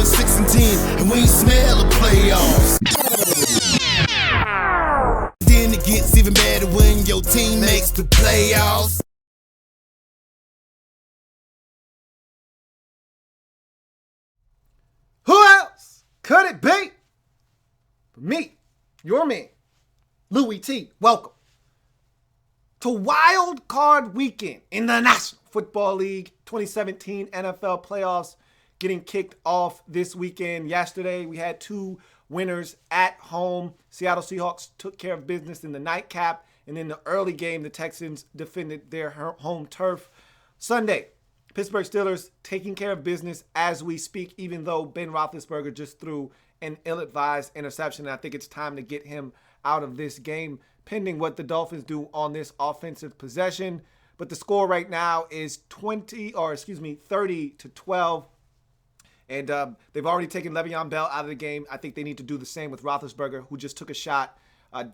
going 6-10, and we ain't smell the playoffs. Then it gets even better when your team makes the playoffs. Who else could it be? Me, your man, Louie T. Welcome to Wildcard Weekend in the National Football League 2017 NFL playoffs getting kicked off this weekend. Yesterday, we had two winners at home. Seattle Seahawks took care of business in the nightcap, and in the early game, the Texans defended their home turf. Sunday, Pittsburgh Steelers taking care of business as we speak, even though Ben Roethlisberger just threw an ill-advised interception. And I think it's time to get him out of this game, pending what the Dolphins do on this offensive possession. But the score right now is 30-12. And they've already taken Le'Veon Bell out of the game. I think they need to do the same with Roethlisberger, who just took a shot,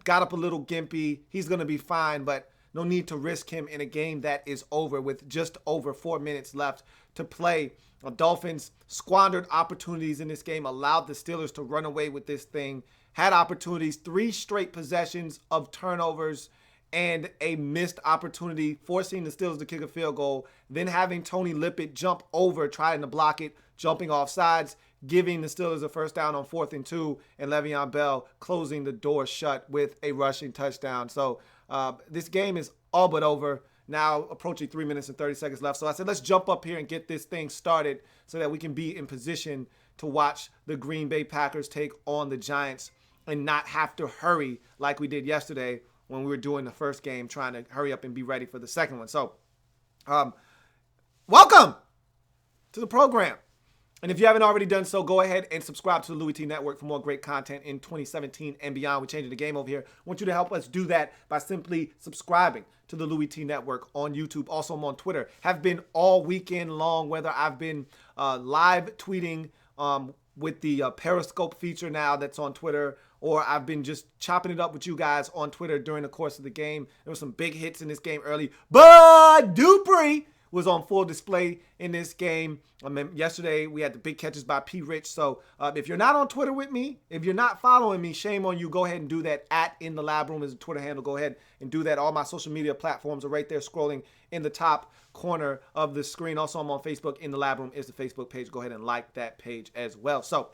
got up a little gimpy. He's going to be fine, but no need to risk him in a game that is over with just over 4 minutes left to play. The Dolphins squandered opportunities in this game, allowed the Steelers to run away with this thing, had opportunities, 3 straight possessions of turnovers, and a missed opportunity, forcing the Steelers to kick a field goal, then having Tony Lippett jump over, trying to block it, jumping off sides, giving the Steelers a first down on 4th and 2, and Le'Veon Bell closing the door shut with a rushing touchdown. So this game is all but over. Now approaching 3 minutes and 30 seconds left. So I said, let's jump up here and get this thing started so that we can be in position to watch the Green Bay Packers take on the Giants and not have to hurry like we did yesterday when we were doing the first game, trying to hurry up and be ready for the second one. So welcome to the program. And if you haven't already done so, go ahead and subscribe to the Louie T Network for more great content in 2017 and beyond. We're changing the game over here. I want you to help us do that by simply subscribing to the Louie T Network on YouTube. Also, I'm on Twitter. Have been all weekend long, whether I've been live tweeting with the Periscope feature now that's on Twitter, or I've been just chopping it up with you guys on Twitter during the course of the game. There were some big hits in this game early. Bud Dupree was on full display in this game. Yesterday, we had the big catches by P. Rich. So if you're not on Twitter with me, if you're not following me, shame on you. Go ahead and do that. In the Lab Room is a Twitter handle. Go ahead and do that. All my social media platforms are right there scrolling in the top corner of the screen. Also, I'm on Facebook. In the Lab Room is the Facebook page. Go ahead and like that page as well. So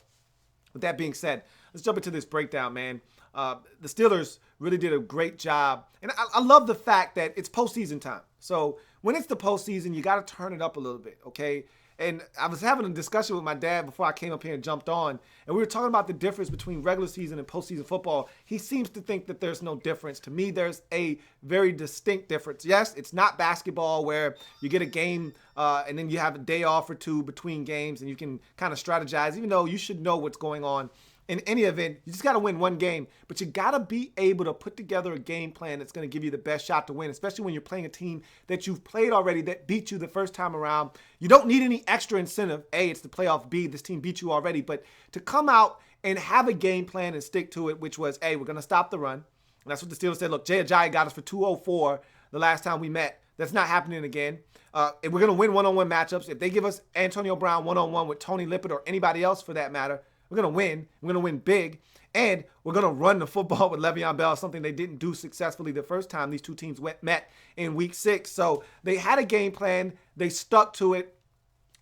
with that being said, let's jump into this breakdown, man. The Steelers really did a great job. And I love the fact that it's postseason time. So when it's the postseason, you got to turn it up a little bit, okay? And I was having a discussion with my dad before I came up here and jumped on, and we were talking about the difference between regular season and postseason football. He seems to think that there's no difference. To me, there's a very distinct difference. Yes, it's not basketball where you get a game and then you have a day off or two between games and you can kind of strategize, even though you should know what's going on. In any event, you just got to win one game, but you got to be able to put together a game plan that's going to give you the best shot to win, especially when you're playing a team that you've played already that beat you the first time around. You don't need any extra incentive. A, it's the playoff. B, this team beat you already. But to come out and have a game plan and stick to it, which was, A, we're going to stop the run. And that's what the Steelers said. Look, Jay Ajayi got us for 204 the last time we met. That's not happening again. And we're going to win one-on-one matchups. If they give us Antonio Brown one-on-one with Tony Lippett or anybody else for that matter, we're going to win. We're going to win big. And we're going to run the football with Le'Veon Bell, something they didn't do successfully the first time these two teams met in week 6. So they had a game plan. They stuck to it,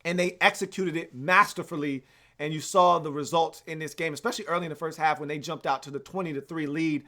and they executed it masterfully. And you saw the results in this game, especially early in the first half when they jumped out to the 20-3 lead.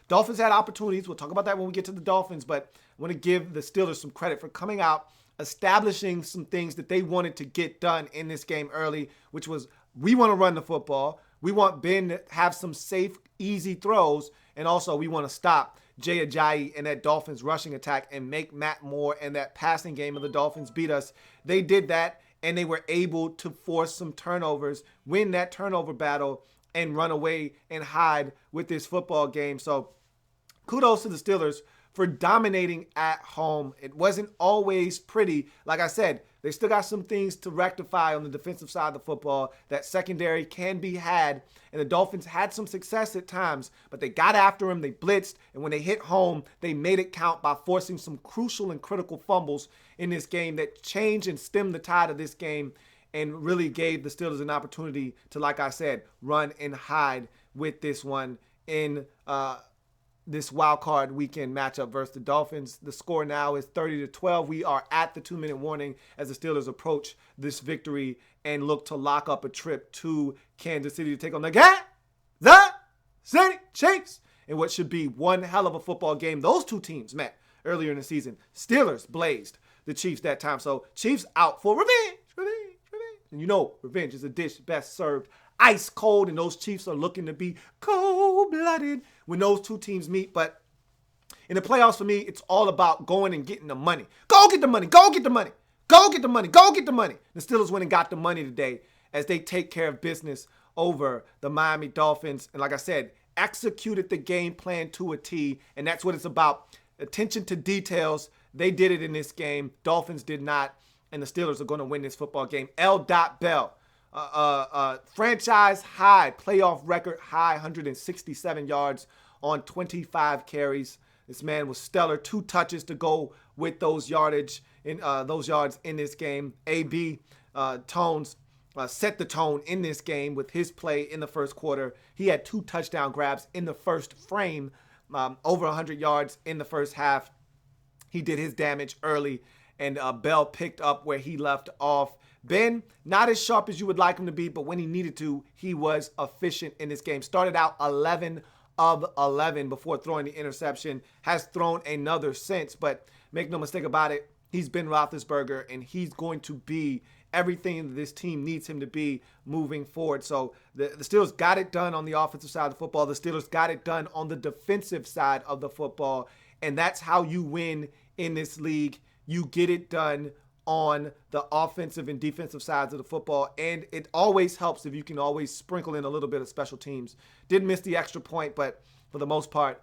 Dolphins had opportunities. We'll talk about that when we get to the Dolphins. But I want to give the Steelers some credit for coming out, establishing some things that they wanted to get done in this game early, which was we want to run the football. We want Ben to have some safe, easy throws. And also we want to stop Jay Ajayi and that Dolphins rushing attack and make Matt Moore and that passing game of the Dolphins beat us. They did that, and they were able to force some turnovers, win that turnover battle, and run away and hide with this football game. So kudos to the Steelers for dominating at home. It wasn't always pretty. Like I said, they still got some things to rectify on the defensive side of the football. That secondary can be had, and the Dolphins had some success at times, but they got after him, they blitzed, and when they hit home, they made it count by forcing some crucial and critical fumbles in this game that changed and stemmed the tide of this game and really gave the Steelers an opportunity to, like I said, run and hide with this one in this wildcard weekend matchup versus the Dolphins. The score now is 30-12. We are at the 2-minute warning as the Steelers approach this victory and look to lock up a trip to Kansas City to take on the City Chiefs in what should be one hell of a football game. Those two teams met earlier in the season. Steelers blazed the Chiefs that time. So Chiefs out for revenge. And you know revenge is a dish best served ice cold, and those Chiefs are looking to be cold-blooded when those two teams meet. But in the playoffs, for me, it's all about going and getting the money. Go get the money. Go get the money. Go get the money. Go get the money. The Steelers went and got the money today as they take care of business over the Miami Dolphins. And like I said, executed the game plan to a T, and that's what it's about. Attention to details. They did it in this game. Dolphins did not, and the Steelers are going to win this football game. L.Bell. Franchise high, playoff record high, 167 yards on 25 carries. This man was stellar. 2 touches to go with those yards in this game. A.B. Tones set the tone in this game with his play in the first quarter. He had 2 touchdown grabs in the first frame, over 100 yards in the first half. He did his damage early, and Bell picked up where he left off. Ben, not as sharp as you would like him to be, but when he needed to, he was efficient in this game. Started out 11 of 11 before throwing the interception. Has thrown another since, but make no mistake about it, he's Ben Roethlisberger, and he's going to be everything that this team needs him to be moving forward. So the Steelers got it done on the offensive side of the football. The Steelers got it done on the defensive side of the football, and that's how you win in this league. You get it done on the offensive and defensive sides of the football, and it always helps if you can always sprinkle in a little bit of special teams. Didn't miss the extra point, but for the most part,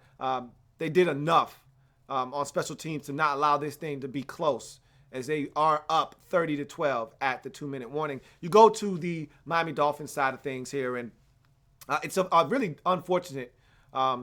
they did enough on special teams to not allow this thing to be close as they are up 30-12 at the 2-minute warning. You go to the Miami Dolphins side of things here, and it's a really unfortunate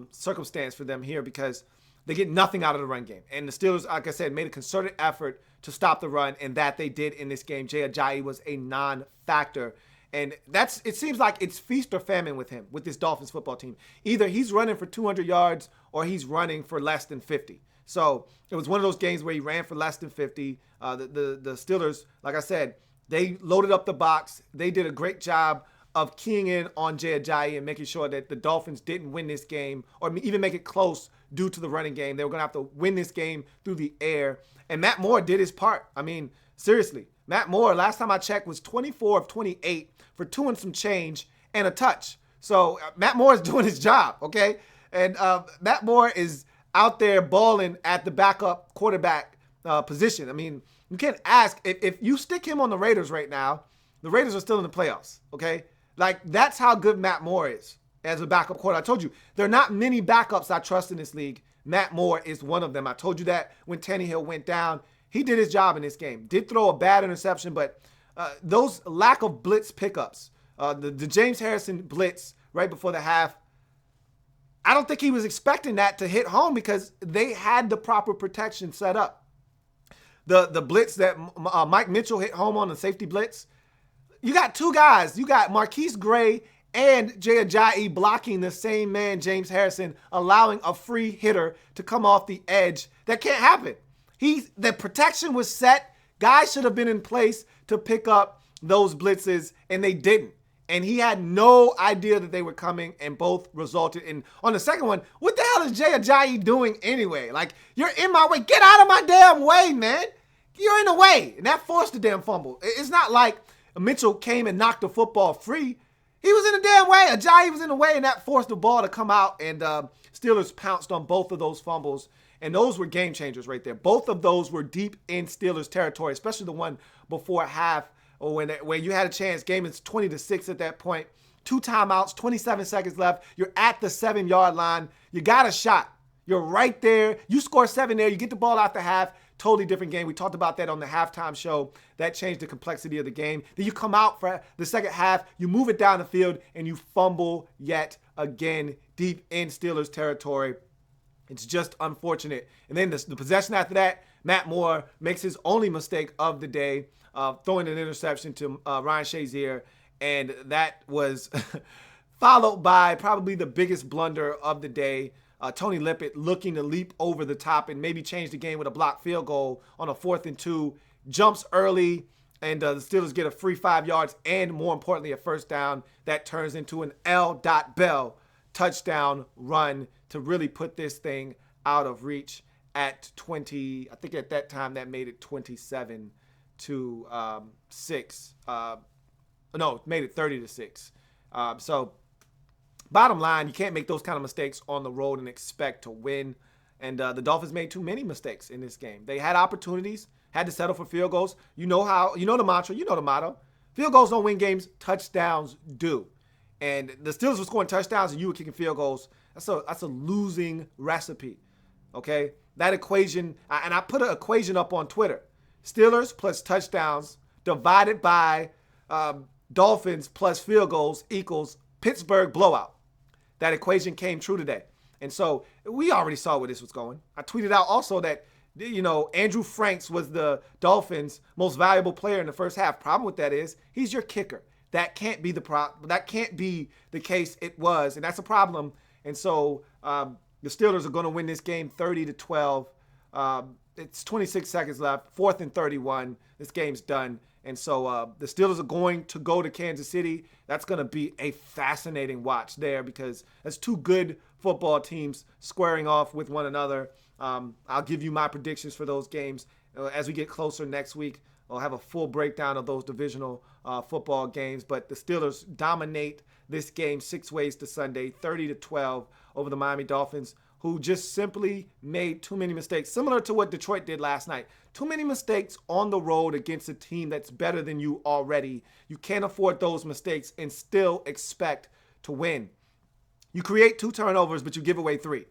circumstance for them here because they get nothing out of the run game. And the Steelers, like I said, made a concerted effort to stop the run, and that they did in this game. Jay Ajayi was a non-factor. And it seems like it's feast or famine with him, with this Dolphins football team. Either he's running for 200 yards or he's running for less than 50. So it was one of those games where he ran for less than 50. The Steelers, like I said, they loaded up the box. They did a great job of keying in on Jay Ajayi and making sure that the Dolphins didn't win this game or even make it close due to the running game. They were going to have to win this game through the air. And Matt Moore did his part. I mean, seriously, Matt Moore, last time I checked, was 24 of 28 for 2 and some change and a touch. So Matt Moore is doing his job, okay? And Matt Moore is out there balling at the backup quarterback position. I mean, you can't ask. If you stick him on the Raiders right now, the Raiders are still in the playoffs, okay? Like, that's how good Matt Moore is as a backup quarterback. I told you, there are not many backups I trust in this league. Matt Moore is one of them. I told you that when Tannehill went down. He did his job in this game. Did throw a bad interception, but those lack of blitz pickups, the James Harrison blitz right before the half, I don't think he was expecting that to hit home because they had the proper protection set up. The blitz that Mike Mitchell hit home on, the safety blitz, you got 2 guys. You got Marquise Gray and Jay Ajayi blocking the same man, James Harrison, allowing a free hitter to come off the edge. That can't happen. The protection was set. Guys should have been in place to pick up those blitzes, and they didn't. And he had no idea that they were coming, and both resulted in, on the second one, what the hell is Jay Ajayi doing anyway? Like, you're in my way. Get out of my damn way, man. You're in the way. And that forced the damn fumble. It's not like Mitchell came and knocked the football free. He was in the damn way. Ajayi was in the way, and that forced the ball to come out, and Steelers pounced on both of those fumbles. And those were game changers right there. Both of those were deep in Steelers territory, especially the one before half or when you had a chance. Game is 20-6 at that point. 2 timeouts, 27 seconds left. You're at the 7-yard line. You got a shot. You're right there. You score 7 there. You get the ball out the half. Totally different game. We talked about that on the halftime show. That changed the complexity of the game. Then you come out for the second half. You move it down the field, and you fumble yet again deep in Steelers territory. It's just unfortunate. And then the possession after that, Matt Moore makes his only mistake of the day, throwing an interception to Ryan Shazier. And that was followed by probably the biggest blunder of the day. Tony Lippett looking to leap over the top and maybe change the game with a blocked field goal on a 4th and 2. Jumps early, and the Steelers get a free 5 yards and, more importantly, a first down that turns into an l.b touchdown run to really put this thing out of reach at 20. I think at that time that made it 27 to 6. No, made it 30 to 6. So bottom line, you can't make those kind of mistakes on the road and expect to win. And the Dolphins made too many mistakes in this game. They had opportunities, had to settle for field goals. You know the motto. Field goals don't win games, touchdowns do. And the Steelers were scoring touchdowns and you were kicking field goals. That's a losing recipe, okay? That equation, and I put an equation up on Twitter. Steelers plus touchdowns divided by Dolphins plus field goals equals Pittsburgh blowout. That equation came true today. And so we already saw where this was going. I tweeted out also that, Andrew Franks was the Dolphins' most valuable player in the first half. Problem with that is he's your kicker. That can't be that can't be the case. It was, and that's a problem. And so the Steelers are going to win this game 30-12. It's 26 seconds left, 4th and 31. This game's done. And so the Steelers are going to go to Kansas City. That's going to be a fascinating watch there because that's two good football teams squaring off with one another. I'll give you my predictions for those games as we get closer next week. We'll have a full breakdown of those divisional football games. But the Steelers dominate this game 6 ways to Sunday, 30-12 over the Miami Dolphins, who just simply made too many mistakes, similar to what Detroit did last night. Too many mistakes on the road against a team that's better than you already. You can't afford those mistakes and still expect to win. You create 2 turnovers, but you give away 3.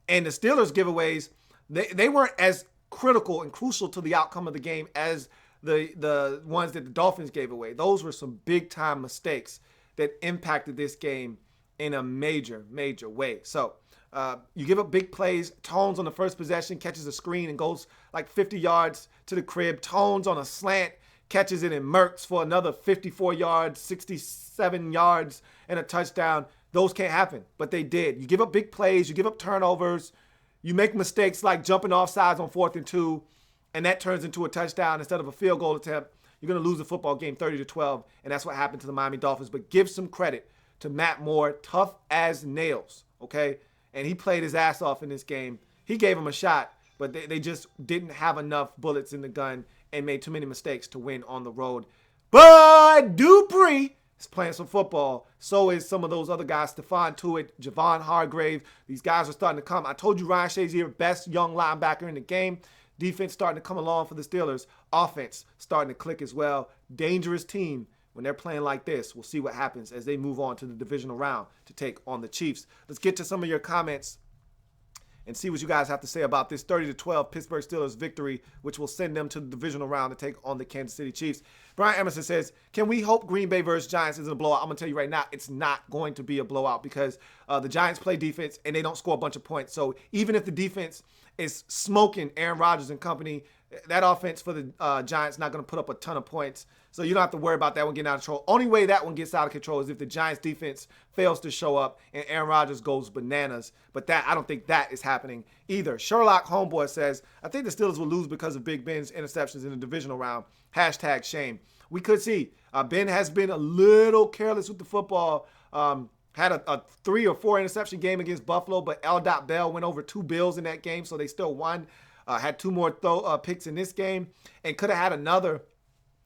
And the Steelers' giveaways, they weren't as critical and crucial to the outcome of the game as the ones that the Dolphins gave away. Those were some big-time mistakes that impacted this game in a major, major way. So you give up big plays. Tones on the first possession catches a screen and goes like 50 yards to the crib. Tones on a slant catches it and Mertz for another 54 yards, 67 yards, and a touchdown. Those can't happen, but they did. You give up big plays. You give up turnovers. You make mistakes like jumping off sides on 4th and 2, and that turns into a touchdown instead of a field goal attempt. You're going to lose the football game 30-12, and that's what happened to the Miami Dolphins. But give some credit to Matt Moore, tough as nails, okay? And he played his ass off in this game. He gave him a shot, but they just didn't have enough bullets in the gun and made too many mistakes to win on the road. But Dupree is playing some football. So is some of those other guys, Stephon Tuitt, Javon Hargrave. These guys are starting to come. I told you Ryan Shazier, best young linebacker in the game. Defense starting to come along for the Steelers. Offense starting to click as well. Dangerous team when they're playing like this. We'll see what happens as they move on to the divisional round to take on the Chiefs. Let's get to some of your comments and see what you guys have to say about this 30-12 Pittsburgh Steelers victory, which will send them to the divisional round to take on the Kansas City Chiefs. Brian Emerson says, can we hope Green Bay versus Giants isn't a blowout? I'm going to tell you right now, it's not going to be a blowout because the Giants play defense and they don't score a bunch of points. So even if the defense is smoking Aaron Rodgers and company, that offense for the Giants not going to put up a ton of points. So you don't have to worry about that one getting out of control. Only way that one gets out of control is if the Giants defense fails to show up and Aaron Rodgers goes bananas. But I don't think that is happening either. Sherlock Homeboy says, I think the Steelers will lose because of Big Ben's interceptions in the divisional round. # shame. We could see. Ben has been a little careless with the football. Had a 3 or 4 interception game against Buffalo, but l.b went over 2 Bills in that game, so they still won. Had 2 more picks in this game and could have had another.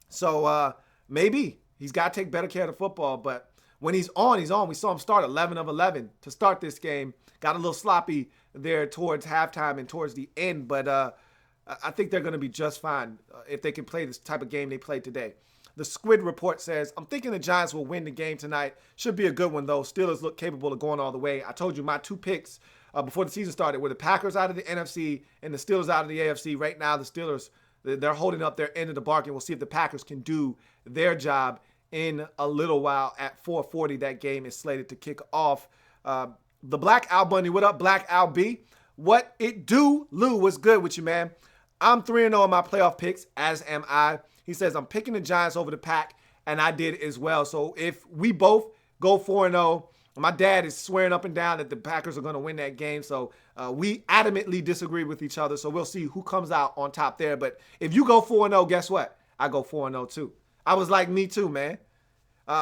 So maybe he's got to take better care of the football. But when he's on, he's on. We saw him start 11 of 11 to start this game. Got a little sloppy there towards halftime and towards the end. But I think they're going to be just fine if they can play this type of game they played today. The Squid Report says, I'm thinking the Giants will win the game tonight. Should be a good one, though. Steelers look capable of going all the way. I told you my 2 picks before the season started were the Packers out of the NFC and the Steelers out of the AFC. Right now, the Steelers, they're holding up their end of the bargain. We'll see if the Packers can do their job in a little while. At 4:40, that game is slated to kick off. The Black Al Bundy, what up, Black Al B? What it do? Lou, what's good with you, man? I'm 3-0 in my playoff picks, as am I. He says, I'm picking the Giants over the Pack, and I did as well. So if we both go 4-0, my dad is swearing up and down that the Packers are going to win that game. So we adamantly disagree with each other. So we'll see who comes out on top there. But if you go 4-0, guess what? I go 4-0 too. I was like, me too, man.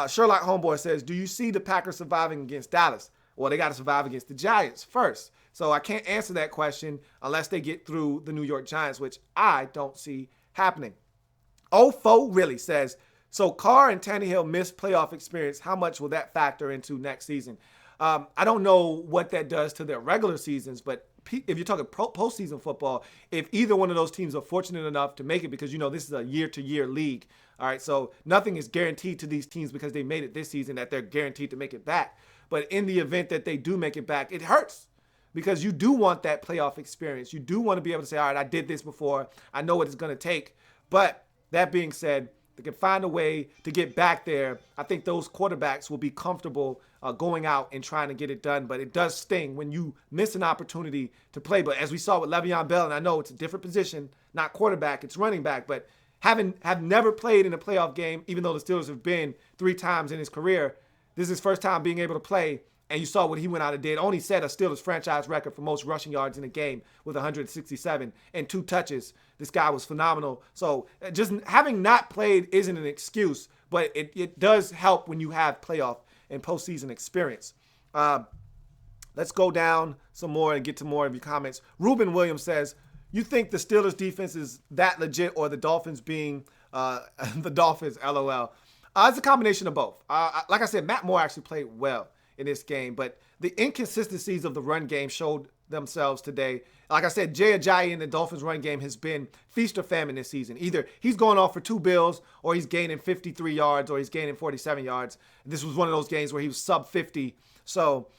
Sherlock Homeboy says, do you see the Packers surviving against Dallas? Well, they got to survive against the Giants first. So I can't answer that question unless they get through the New York Giants, which I don't see happening. Ofo really says, so Carr and Tannehill missed playoff experience. How much will that factor into next season? I don't know what that does to their regular seasons, but if you're talking postseason football, if either one of those teams are fortunate enough to make it, because, this is a year-to-year league, all right, so nothing is guaranteed to these teams because they made it this season that they're guaranteed to make it back. But in the event that they do make it back, it hurts because you do want that playoff experience. You do want to be able to say, all right, I did this before. I know what it's going to take. But that being said, they can find a way to get back there. I think those quarterbacks will be comfortable going out and trying to get it done. But it does sting when you miss an opportunity to play. But as we saw with Le'Veon Bell, and I know it's a different position, not quarterback, it's running back. But have never played in a playoff game, even though the Steelers have been 3 times in his career, this is his first time being able to play. And you saw what he went out and did. Only set a Steelers franchise record for most rushing yards in a game with 167 and 2 touches. This guy was phenomenal. So just having not played isn't an excuse, but it does help when you have playoff and postseason experience. Let's go down some more and get to more of your comments. Ruben Williams says, you think the Steelers defense is that legit or the Dolphins being the Dolphins, LOL? It's a combination of both. Like I said, Matt Moore actually played well in this game, but the inconsistencies of the run game showed themselves today. Like I said, Jay Ajayi in the Dolphins run game has been feast or famine this season. Either he's going off for 2 bills or he's gaining 53 yards or he's gaining 47 yards. This was one of those games where he was sub 50. So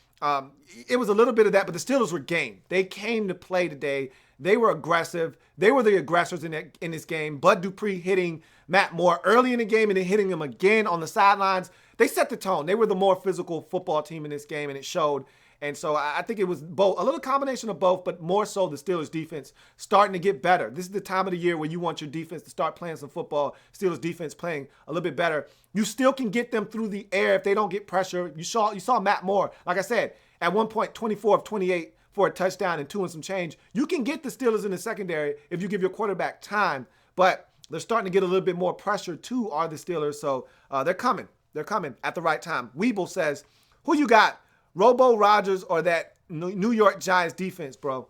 it was a little bit of that, but the Steelers were game. They came to play today. They were aggressive. They were the aggressors in this game. Bud Dupree hitting Matt Moore early in the game and then hitting him again on the sidelines. They set the tone. They were the more physical football team in this game, and it showed. And so I think it was both, a little combination of both, but more so the Steelers defense starting to get better. This is the time of the year where you want your defense to start playing some football. Steelers defense playing a little bit better. You still can get them through the air if they don't get pressure. You saw Matt Moore, like I said, at one point 24 of 28 for a touchdown and 2 and some change. You can get the Steelers in the secondary if you give your quarterback time, but they're starting to get a little bit more pressure too, are the Steelers. So they're coming. They're coming at the right time. Weeble says, who you got? Robo Rogers or that New York Giants defense, bro?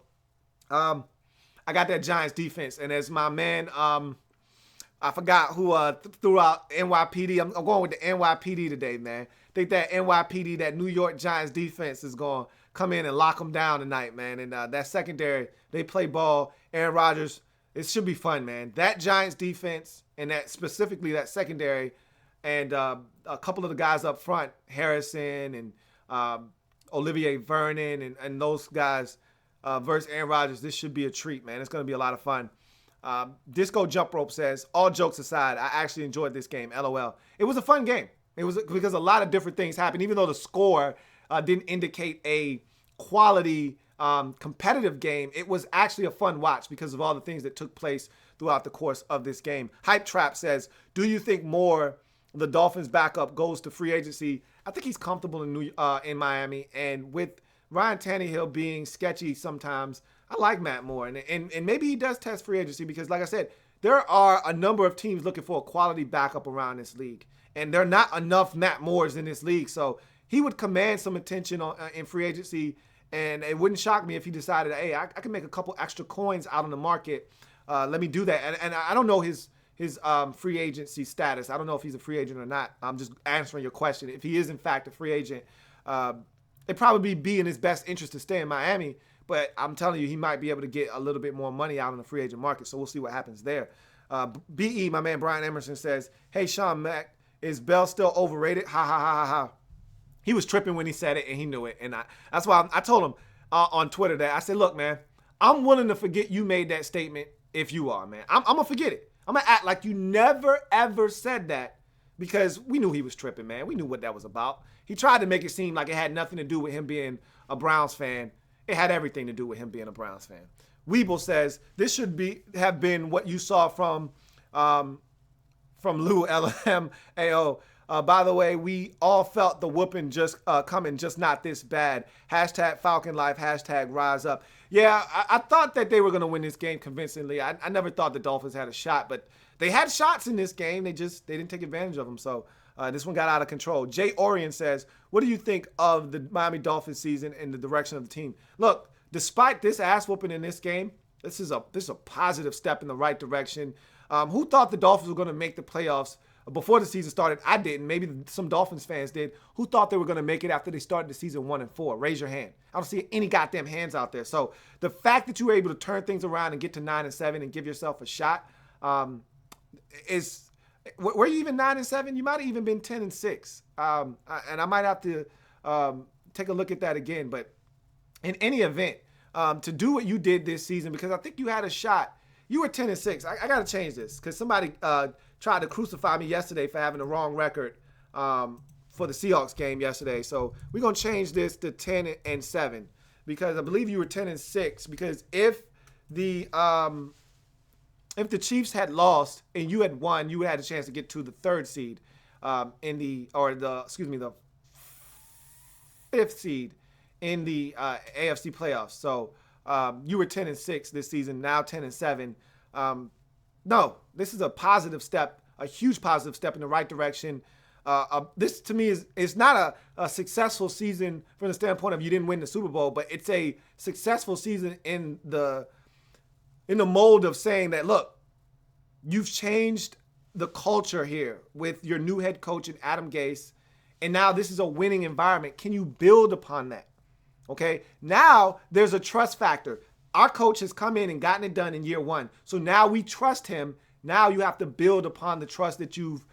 I got that Giants defense. And as my man, I forgot who threw out NYPD. I'm going with the NYPD today, man. I think that NYPD, that New York Giants defense is going to come in and lock them down tonight, man. And that secondary, they play ball. Aaron Rodgers, it should be fun, man. That Giants defense and that specifically that secondary and a couple of the guys up front, Harrison and Olivier Vernon and those guys versus Aaron Rodgers, this should be a treat, man. It's going to be a lot of fun. Disco Jump Rope says, all jokes aside, I actually enjoyed this game, LOL. It was a fun game. It was because a lot of different things happened. Even though the score didn't indicate a quality competitive game, it was actually a fun watch because of all the things that took place throughout the course of this game. Hype Trap says, do you think more the Dolphins backup goes to free agency? I think he's comfortable in Miami, and with Ryan Tannehill being sketchy sometimes, I like Matt Moore, and maybe he does test free agency because, like I said, there are a number of teams looking for a quality backup around this league, and there are not enough Matt Moores in this league, so he would command some attention in free agency, and it wouldn't shock me if he decided, hey, I can make a couple extra coins out on the market. Let me do that, and I don't know his free agency status. I don't know if he's a free agent or not. I'm just answering your question. If he is, in fact, a free agent, it'd probably be in his best interest to stay in Miami, but I'm telling you, he might be able to get a little bit more money out on the free agent market, so we'll see what happens there. BE, my man Brian Emerson says, hey, Sean Mack, is Bell still overrated? Ha, ha, ha, ha, ha. He was tripping when he said it, and he knew it, and that's why I told him on Twitter that I said, look, man, I'm willing to forget you made that statement if you are, man. I'm going to forget it. I'm going to act like you never, ever said that because we knew he was tripping, man. We knew what that was about. He tried to make it seem like it had nothing to do with him being a Browns fan, it had everything to do with him being a Browns fan. Weeble says this should have been what you saw from Lou LMAO. By the way, we all felt the whooping just coming, just not this bad. Hashtag Falcon Life, hashtag Rise Up. Yeah, I thought that they were going to win this game convincingly. I never thought the Dolphins had a shot, but they had shots in this game. They didn't take advantage of them. So this one got out of control. Jay Orion says, what do you think of the Miami Dolphins season and the direction of the team? Look, despite this ass whooping in this game, this is a positive step in the right direction. Who thought the Dolphins were going to make the playoffs before the season started? I didn't. Maybe some Dolphins fans did. Who thought they were going to make it after they started the season 1-4? Raise your hand. I don't see any goddamn hands out there. So the fact that you were able to turn things around and get to 9-7 and give yourself a shot is. Were you even 9-7? You might have even been 10-6. And I might have to take a look at that again. But in any event, to do what you did this season, because I think you had a shot. You were 10-6. I got to change this because somebody tried to crucify me yesterday for having the wrong record for the Seahawks game yesterday. So we're going to change this to 10-7 because I believe you were 10-6 because if the Chiefs had lost and you had won, you would have had a chance to get to the third seed the fifth seed in the AFC playoffs. So you were 10-6 this season, now 10-7. No, this is a positive step, a huge positive step in the right direction. This to me is not a successful season from the standpoint of you didn't win the Super Bowl, but it's a successful season in the mold of saying that, look, you've changed the culture here with your new head coach in Adam Gase, and now this is a winning environment. Can you build upon that? Okay, now there's a trust factor. Our coach has come in and gotten it done in year one, so now we trust him. Now you have to build upon the trust that you've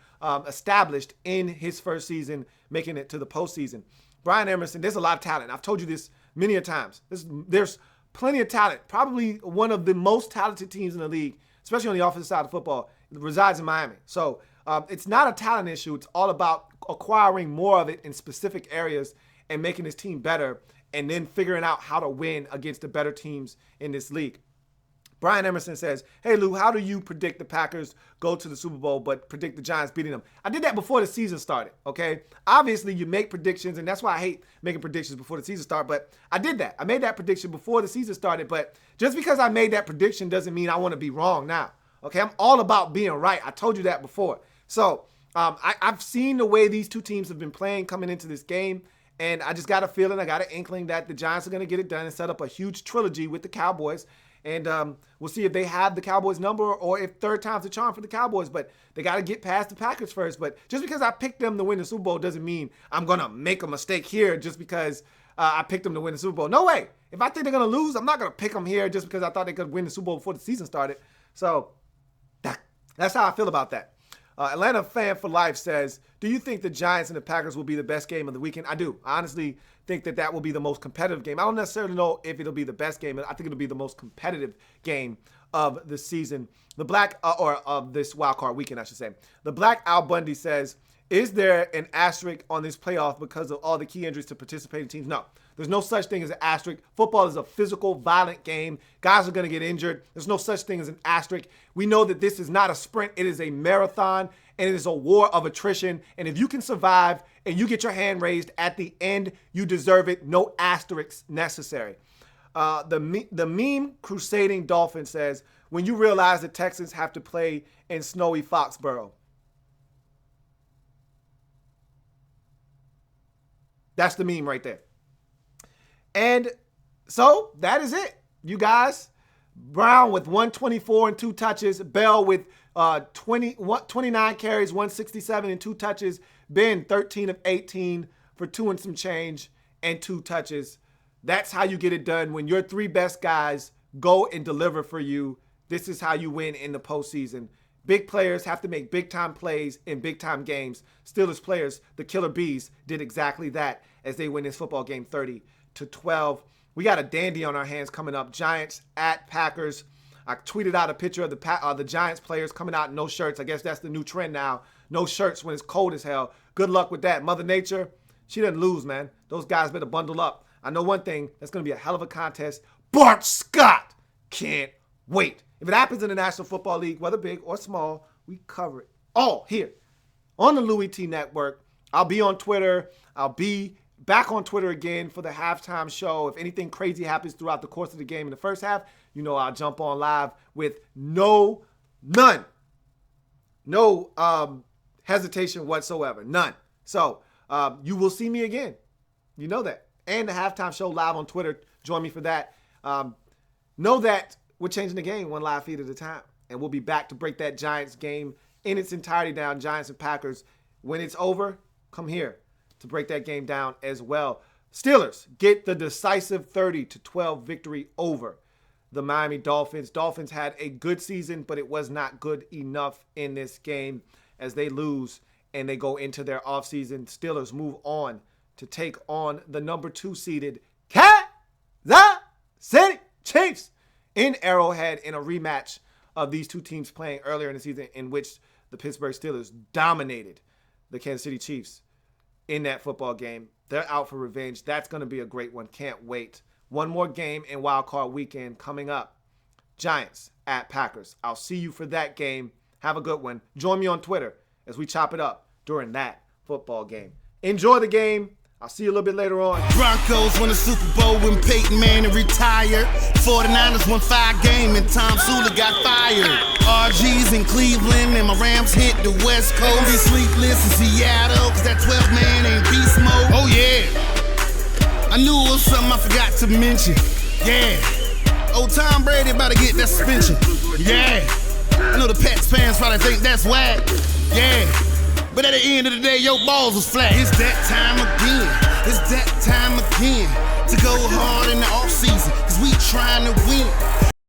established in his first season, making it to the postseason. Brian Emerson, there's a lot of talent. I've told you this many a times. There's plenty of talent. Probably one of the most talented teams in the league, especially on the offensive side of football, resides in Miami. So it's not a talent issue. It's all about acquiring more of it in specific areas and making this team better and then figuring out how to win against the better teams in this league. Brian Emerson says, hey, Lou, how do you predict the Packers go to the Super Bowl but predict the Giants beating them? I did that before the season started, okay? Obviously, you make predictions, and that's why I hate making predictions before the season starts, but I did that. I made that prediction before the season started, but just because I made that prediction doesn't mean I want to be wrong now, okay? I'm all about being right. I told you that before. So I've seen the way these two teams have been playing coming into this game, and I just got a feeling, I got an inkling that the Giants are going to get it done and set up a huge trilogy with the Cowboys. And we'll see if they have the Cowboys number or if third time's the charm for the Cowboys. But they got to get past the Packers first. But just because I picked them to win the Super Bowl doesn't mean I'm going to make a mistake here just because I picked them to win the Super Bowl. No way. If I think they're going to lose, I'm not going to pick them here just because I thought they could win the Super Bowl before the season started. So that's how I feel about that. Atlanta Fan for Life says, do you think the Giants and the Packers will be the best game of the weekend? I do. I honestly think that will be the most competitive game. I don't necessarily know if it'll be the best game, but I think it'll be the most competitive game of the season. Or of this Wildcard Weekend, I should say. The Black Al Bundy says, is there an asterisk on this playoff because of all the key injuries to participating teams? No. There's no such thing as an asterisk. Football is a physical, violent game. Guys are going to get injured. There's no such thing as an asterisk. We know that this is not a sprint. It is a marathon, and it is a war of attrition. And if you can survive and you get your hand raised at the end, you deserve it. No asterisks necessary. The meme Crusading Dolphin says, when you realize the Texans have to play in snowy Foxborough. That's the meme right there. And so that is it, you guys. Brown with 124 and 2 touches. Bell with 29 carries, 167 and 2 touches. Ben 13 of 18 for 2 and some change and 2 touches. That's how you get it done. When your 3 best guys go and deliver for you, this is how you win in the postseason. Big players have to make big-time plays in big-time games. Steelers players, the Killer Bees, did exactly that as they win this football game 30-12. We got a dandy on our hands coming up. Giants at Packers. I tweeted out a picture of the Giants players coming out in no shirts. I guess that's the new trend now. No shirts when it's cold as hell. Good luck with that. Mother Nature, she doesn't lose, man. Those guys better bundle up. I know one thing, that's going to be a hell of a contest. Bart Scott can't wait. If it happens in the National Football League, whether big or small, we cover it all here on the Louie T Network. I'll be on Twitter. I'll be back on Twitter again for the halftime show. If anything crazy happens throughout the course of the game in the first half, I'll jump on live with no hesitation whatsoever. None. So you will see me again. You know that. And the halftime show live on Twitter. Join me for that. Know that we're changing the game one live feed at a time. And we'll be back to break that Giants game in its entirety down, Giants and Packers. When it's over, come here to break that game down as well. Steelers get the decisive 30-12 victory over the Miami Dolphins. Dolphins had a good season, but it was not good enough in this game as they lose and they go into their offseason. Steelers move on to take on the number 2 seeded Kansas City Chiefs in Arrowhead in a rematch of these two teams playing earlier in the season, in which the Pittsburgh Steelers dominated the Kansas City Chiefs in that football game. They're out for revenge. That's going to be a great one. Can't wait. One more game in Wildcard Weekend coming up. Giants at Packers. I'll see you for that game. Have a good one. Join me on Twitter as we chop it up during that football game. Enjoy the game. I'll see you a little bit later on. Broncos won the Super Bowl when Peyton Manning retired. 49ers won 5 games and Tom Sula got fired. RG's in Cleveland and my Rams hit the West Coast. Be sleepless in Seattle cause that 12-man ain't beast mode. Oh yeah, I knew it was something I forgot to mention. Yeah, old Tom Brady about to get that suspension. Yeah, I know the Pats fans probably think that's whack. Yeah, but at the end of the day, your balls was flat. It's that time again. It's that time again to go hard in the offseason, cause we trying to win.